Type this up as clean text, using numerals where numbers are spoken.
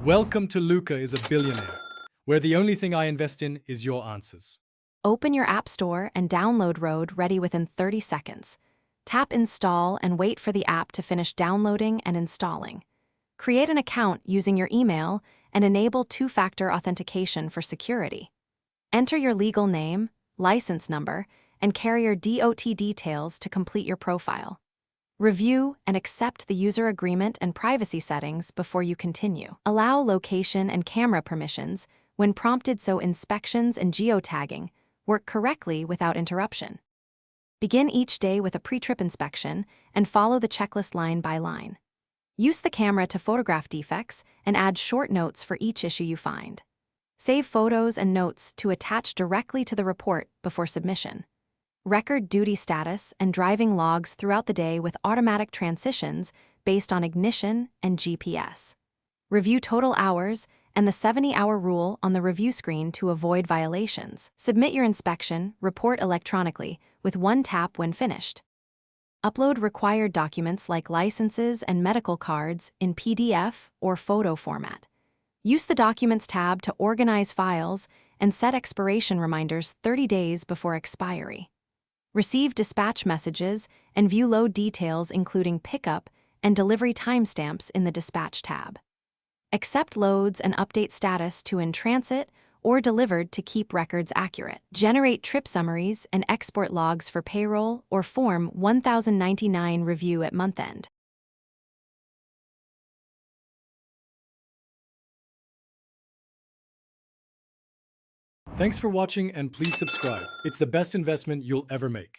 Welcome to Luca is a Billionaire, where the only thing I invest in is your answers. Open your app store and download Road ready within 30 seconds. Tap Install and wait for the app to finish downloading and installing. Create an account using your email and enable two-factor authentication for security. Enter your legal name, license number, and carrier DOT details to complete your profile. Review and accept the user agreement and privacy settings before you continue. Allow location and camera permissions when prompted so inspections and geotagging work correctly without interruption. Begin each day with a pre-trip inspection and follow the checklist line by line. Use the camera to photograph defects and add short notes for each issue you find. Save photos and notes to attach directly to the report before submission. Record duty status and driving logs throughout the day with automatic transitions based on ignition and GPS. Review total hours and the 70-hour rule on the review screen to avoid violations. Submit your inspection report electronically with one tap when finished. Upload required documents like licenses and medical cards in PDF or photo format. Use the Documents tab to organize files and set expiration reminders 30 days before expiry. Receive dispatch messages and view load details including pickup and delivery timestamps in the Dispatch tab. Accept loads and update status to in transit or delivered to keep records accurate. Generate trip summaries and export logs for payroll or Form 1099 review at month end. Thanks for watching and please subscribe. It's the best investment you'll ever make.